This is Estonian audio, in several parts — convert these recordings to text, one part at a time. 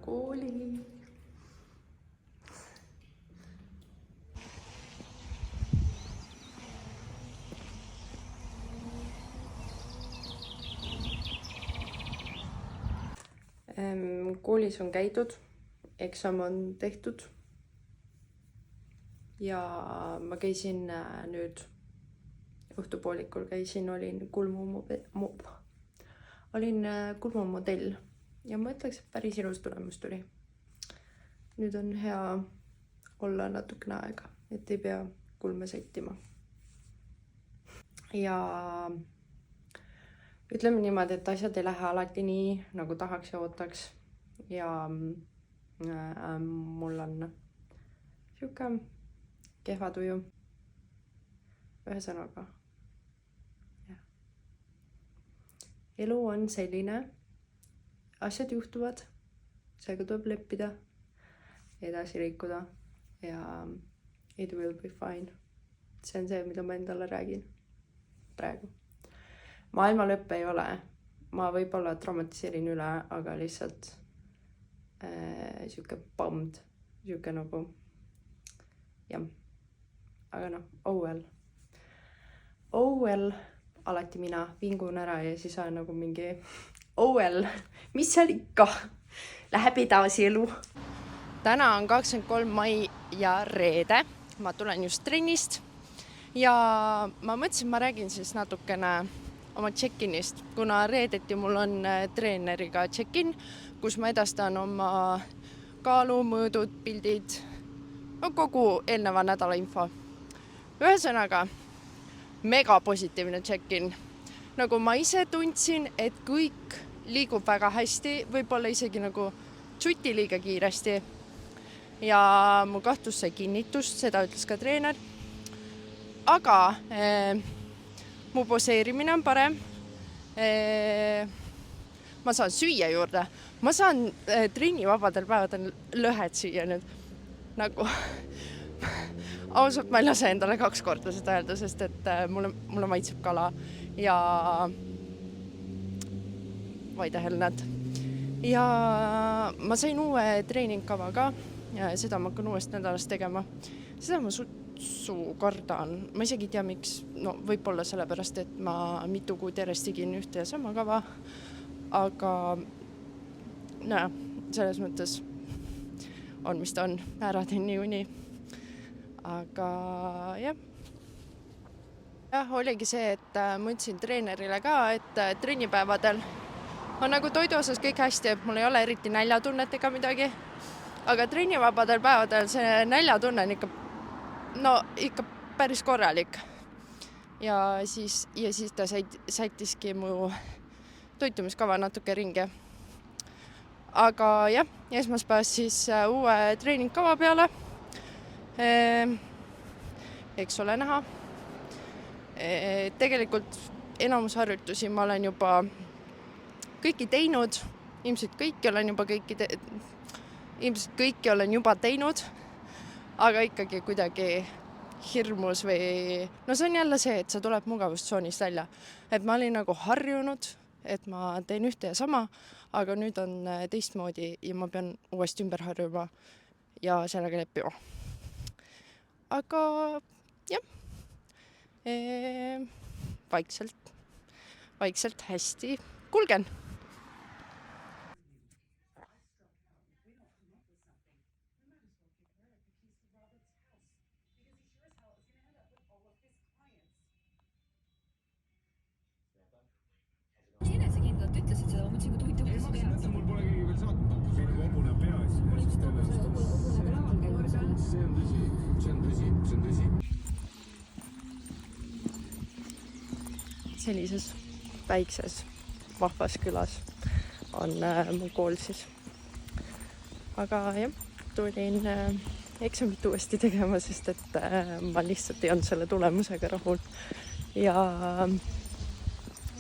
kooli. Koolis on käidud, eksam on tehtud ja ma käisin nüüd õhtupoolikul olin kulmumodell ja ma ütleks, et päris ilus tulemus tuli. Nüüd on hea olla natukene aega, et ei pea kulme sättima. Ja ütleme niimoodi, et asjad ei lähe alati nii, nagu tahaks ja ootaks. Ja mul on siuke kehva tuju. Ühesõnaga. Elu on selline, asjad juhtuvad, seega tuleb leppida, edasi liikuda ja it will be fine. See on see, mida ma endale räägin praegu. Maailma lõpp ei ole. Ma võib-olla dramatiseerin üle, aga lihtsalt siuke bummed, siuke nagu jah. Aga oh well, alati mina vingun ära ja siis on nagu mingi oh well, mis seal ikka, läheb edasi elu. Täna on 23. mai ja reede, ma tulen just trennist ja ma mõtlesin, ma räägin siis natukene oma check-inist, kuna reedeti mul on treeneriga check-in, kus ma edastan oma kaalu, mõõdud, pildid, kogu eelneva nädala info. Ühesõnaga, mega positiivne check-in. Nagu ma ise tundsin, et kõik liigub väga hästi, võib-olla isegi nagu tšuti liiga kiiresti. Ja mu kahtlus sai kinnitust, seda ütles ka treener. Aga mu poseerimine on parem. Ma saan süüa juurde. Ma saan trennivabadel päevadel lõhed süüa nüüd. Nagu ausalt ma ei lase endale 2 korda seda öelda, sest et mulle maitseb kala ja vaidehelnad. Ja ma sain uue treeningkava ka ja seda ma hakkan uuest nädalast tegema. Seda ma kardan. Ma isegi ei tea, miks. No võib-olla sellepärast, et ma mitu kuud järjest tegin ühte ja sama kava. Aga selles mõttes on, mis ta on. Ära teen niikuinii. Aga jah. Jah, oligi see, et ma ütlesin treenerile ka, et trennipäevadel on nagu toidu osas kõik hästi, et mul ei ole eriti näljatunnet ega midagi. Aga trennivabadel päevadel see näljatunne on ikka päris korralik. Ja siis ta sättiski mu toitumiskava natuke ringi. Aga jah, esmaspäevast siis uue treeningkava peale. Eks ole näha. Tegelikult enamus harjutusi ma olen juba kõiki teinud. Ilmselt kõiki olen juba teinud. Aga ikkagi kuidagi hirmus või... No see on jälle see, et sa tuleb mugavustsoonist välja. Et ma olin nagu harjunud, et ma teen ühte ja sama, aga nüüd on teistmoodi ja ma pean uuesti ümber harjuma ja sellega leppima. Aga jah, vaikselt hästi kulgen. Enesekindlalt ütlesid seda, ma mõtlesin, et huvitav, kuidas seda tehakse. Mul pole keegi veel saatnud. See on hobune peas. See on tõsi. Sellises väikses vahvas külas on mu kool siis. Aga jah, tulin eksamit uuesti tegema, sest et ma lihtsalt ei olnud selle tulemusega rahul. Ja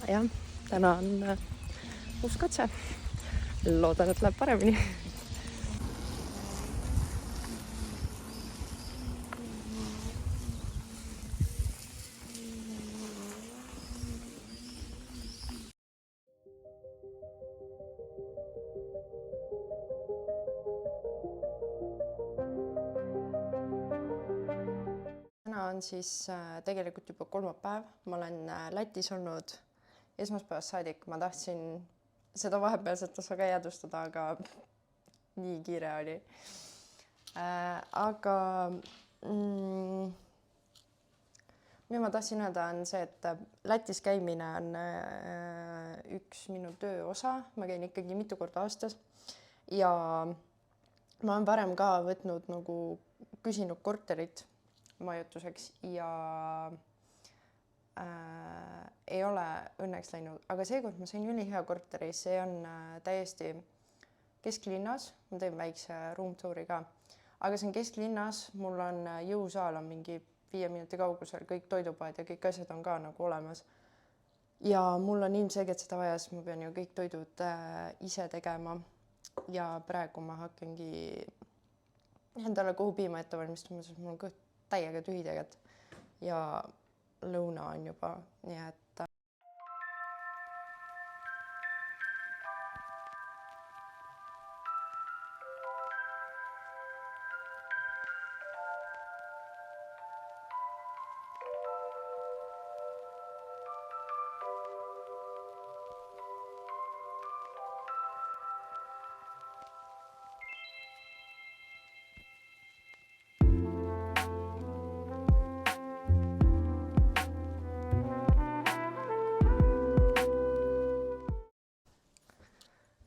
jah, täna on uus katse. Loodan, et läheb paremini. on siis tegelikult juba kolmapäev, ma olen Lätis olnud esmaspäevast saadik, ma tahtsin seda vahepealset osa ka jäädvustada, aga nii kiire oli. Aga mida ma tahtsin öelda on see, et Lätis käimine on üks minu töö osa, ma käin ikkagi mitu korda aastas ja ma olen varem ka võtnud nagu küsinud korterit majutuseks ja ei ole õnneks läinud, aga seekord ma sain ülihea korteri, see on täiesti kesklinnas, ma teen väikse room-touri ka, aga see on kesklinnas, mul on jõusaal on mingi 5 minuti kaugusel, kõik toidupoed ja kõik asjad on ka nagu olemas. Ja mul on ilmselgelt seda vaja, sest ma pean ju kõik toidud ise tegema ja praegu ma hakkangi endale kohupiima ette valmistama, sest mul on kõht täiega tühi tegelikult ja lõuna on juba, nii et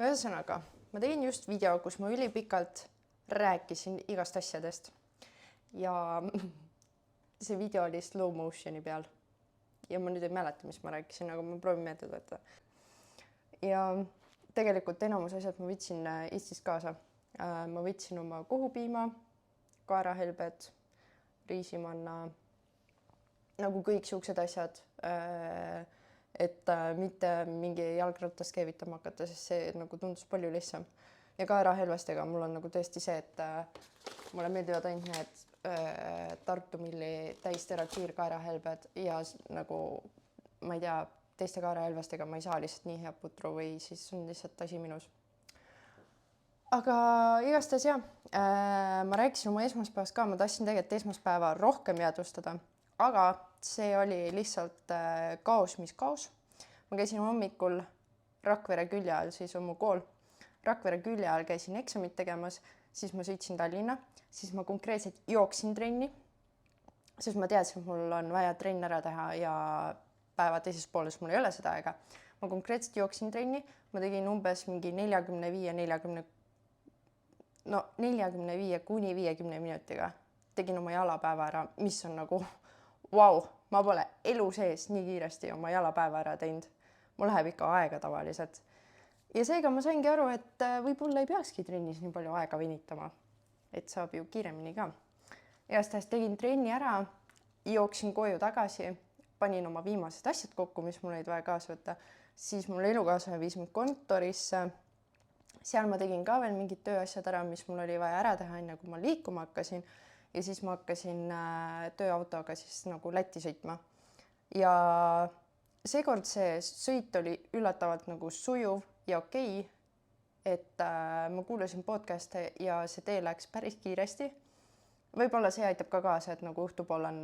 ühesõnaga, ma tegin just video, kus ma ülipikalt rääkisin igast asjadest ja see video oli slow motioni peal ja ma nüüd ei mäleta, mis ma rääkisin, aga ma proovin meelde tuletada. Ja tegelikult enamus asjad ma võtsin Eestist kaasa. Ma võtsin oma kohupiima, kaerahelbed, riisimanna, nagu kõik siuksed asjad. Et mitte mingi jalgratast keevitama hakata, sest see nagu tundus palju lihtsam. Ja kaerahelvestega mul on nagu tõesti see, et mulle meeldivad ainult need Tartu Milli täistera kiirkaerahelbed ja nagu ma ei tea, teiste kaerahelvestega ma ei saa lihtsalt nii head putru või siis on lihtsalt asi minus. Aga igastahes jah, ma rääkisin oma esmaspäevast ka, ma tahtsin tegelikult esmaspäeva rohkem jäädvustada. Aga see oli lihtsalt kaos, mis kaos. Ma käisin hommikul Rakvere külje all, siis on mu kool. Rakvere külje all käisin eksamit tegemas, siis ma sõitsin Tallinna, siis ma konkreetselt jooksin trenni, sest ma teadsin, et mul on vaja trenn ära teha ja päeva teises pooles mul ei ole seda aega. Ma konkreetselt jooksin trenni, ma tegin umbes mingi 45 kuni 50 minutiga. Tegin oma jalapäeva ära, mis on nagu vau, ma pole elu sees nii kiiresti oma jalapäeva ära teinud. Mul läheb ikka aega tavaliselt. Ja seega ma saingi aru, et võib-olla ei peakski trennis nii palju aega venitama. Et saab ju kiiremini ka. Igastahes tegin trenni ära, jooksin koju tagasi, panin oma viimased asjad kokku, mis mul olid vaja kaasa võtta. Siis mul elukaaslane viis mind kontorisse. Seal ma tegin ka veel mingid tööasjad ära, mis mul oli vaja ära teha, enne kui ma liikuma hakkasin. Ja siis ma hakkasin tööautoga siis nagu Lätti sõitma. Ja seekord see sõit oli üllatavalt nagu sujuv ja okei, et ma kuulasin podcast'e ja see tee läks päris kiiresti. Võib-olla see aitab ka kaasa, et nagu õhtupool on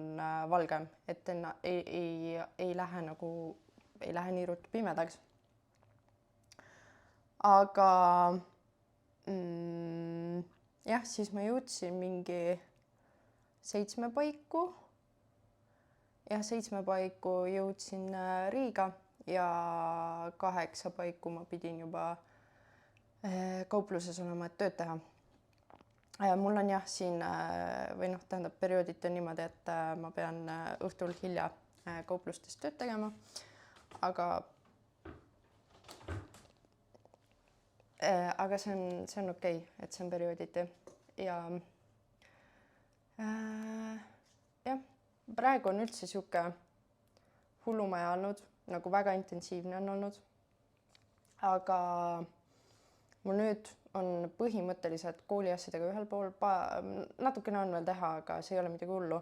valgem, et ei lähe nii ruttu pimedaks. Aga jah, siis ma jõudsin mingi 7 paiku. Ja 7 paiku jõudsin Riiga ja 8 paiku ma pidin juba kaupluses olema, et tööd teha. Mul on jah siin, või tähendab perioodid on niimoodi, et ma pean õhtul hilja kauplustes tööd tegema, aga see on okei, et see on periooditi ja jah, praegu on üldse siuke hullumaja olnud, nagu väga intensiivne on olnud. Aga mul nüüd on põhimõtteliselt kooliasjadega ühel pool, natukene on veel teha, aga see ei ole midagi hullu.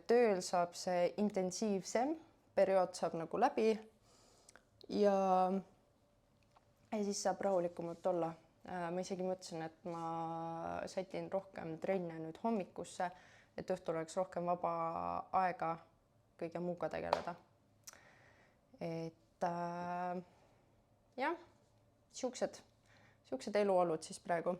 Tööl saab see intensiivsem, periood saab nagu läbi ja siis saab rahulikumalt olla. Ma isegi mõtlesin, et ma sätin rohkem trenne nüüd hommikusse, et õhtul oleks rohkem vaba aega kõige muuga tegeleda. Et jah, siuksed eluolud siis praegu.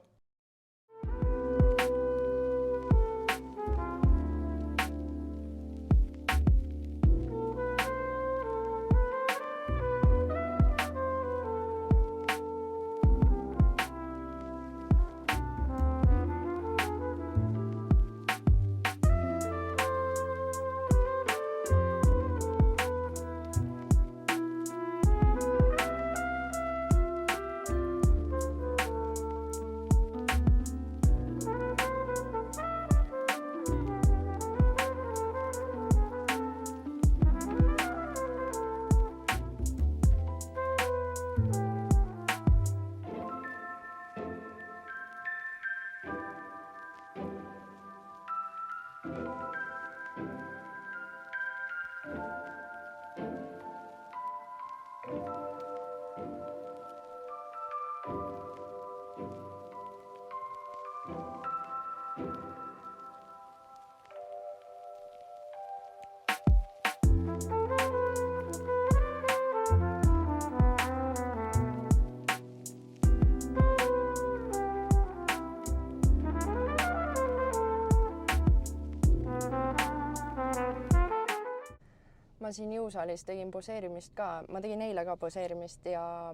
Ma siin jõusaalis tegin poseerimist ka, ma tegin eile ka poseerimist ja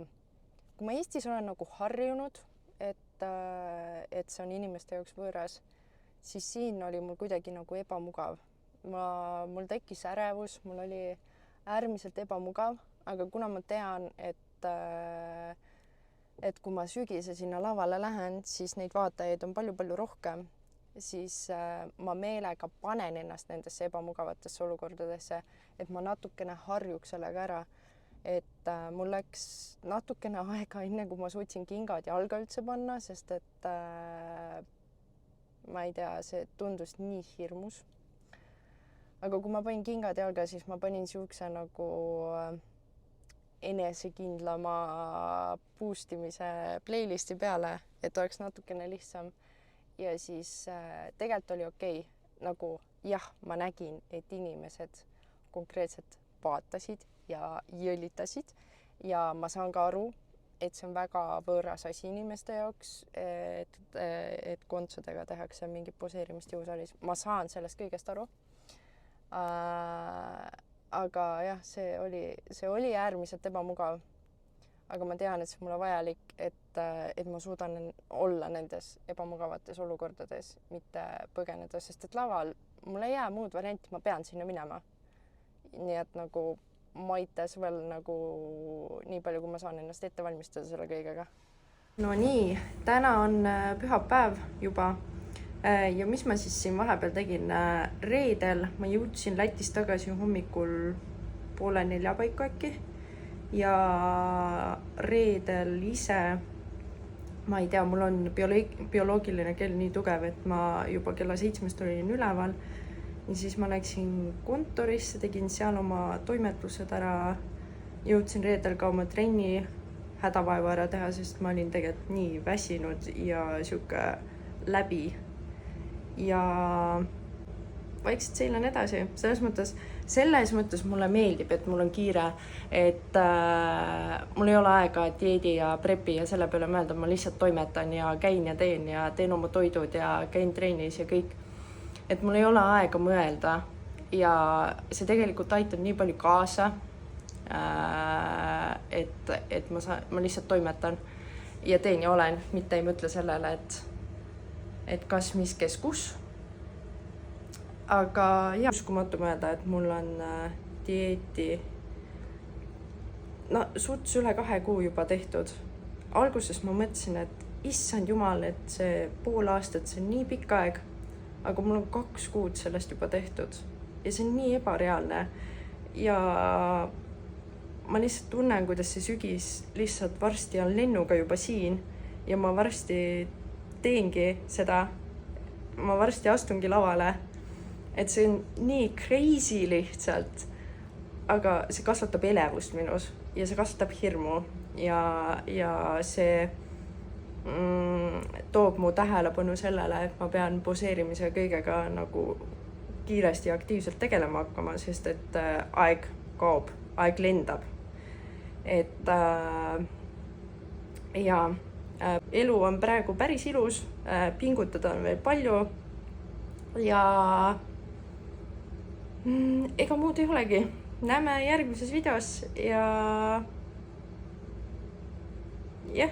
kui ma Eestis olen nagu harjunud, et see on inimeste jaoks võõras, siis siin oli mul kuidagi nagu ebamugav. Mul tekkis ärevus, mul oli äärmiselt ebamugav, aga kuna ma tean, et kui ma sügise sinna lavale lähen, siis neid vaatajaid on palju-palju rohkem, siis ma meelega panen ennast nendesse ebamugavatesse olukordadesse, et ma natukene harjuks sellega ära, et mul läks natukene aega enne, kui ma suutsin kingad jalga üldse panna, sest et ma ei tea, see tundus nii hirmus. Aga kui ma panin kingad jalga, siis ma panin siukse nagu enesekindlama boostimise playlisti peale, et oleks natukene lihtsam. Ja siis tegelikult oli okei. Nagu jah, ma nägin, et inimesed konkreetselt vaatasid ja jõllitasid ja ma saan ka aru, et see on väga võõras asi inimeste jaoks, et kontsudega tehakse mingit poseerimist jõusaalis. Ma saan sellest kõigest aru. Aga jah, see oli äärmiselt ebamugav. Aga ma tean, et see mulle vajalik, et ma suudan olla nendes ebamugavates olukordades, mitte põgeneda, sest et laval mul ei jää muud varianti, ma pean sinna minema. Nii et nagu maites veel nagu nii palju, kui ma saan ennast ette valmistada selle kõigega. No nii, täna on pühapäev juba ja mis ma siis siin vahepeal tegin? Reedel ma jõudsin Lätist tagasi hommikul 3:30 paiku äkki. Ja reedel ise, ma ei tea, mul on bioloogiline kell nii tugev, et ma juba kella 7 olin üleval ja siis ma läksin kontorisse, tegin seal oma toimetlused ära, jõudsin reedel ka oma trenni hädavaeva ära teha, sest ma olin tegelikult nii väsinud ja siuke läbi ja vaikselt seilan edasi. Selles mõttes mulle meeldib, et mul on kiire, et mul ei ole aega dieedi ja prepi ja selle peale mõelda, ma lihtsalt toimetan ja käin ja teen oma toidud ja käin trennis ja kõik. Et mul ei ole aega mõelda ja see tegelikult aitab nii palju kaasa, et ma lihtsalt toimetan ja teen ja olen, mitte ei mõtle sellele, et kas, mis, kes, kus. Aga jah, uskumatu mõelda, et mul on dieeti suts üle 2 kuu juba tehtud. Alguses ma mõtlesin, et issand jumal, et see pool aastat, see on nii pikk aeg, aga mul on 2 kuud sellest juba tehtud ja see on nii ebareaalne ja ma lihtsalt tunnen, kuidas see sügis lihtsalt varsti on lennuga juba siin ja ma varsti teengi seda, ma varsti astungi lavale. Et see on nii crazy lihtsalt, aga see kasvatab elevust minus ja see kasvatab hirmu ja see, toob mu tähelepanu sellele, et ma pean poseerimise kõigega nagu kiiresti ja aktiivselt tegelema hakkama, sest et aeg kaob, aeg lendab. Et elu on praegu päris ilus, pingutada on veel palju ja ega muud ei olegi. Näeme järgmises videos ja jah.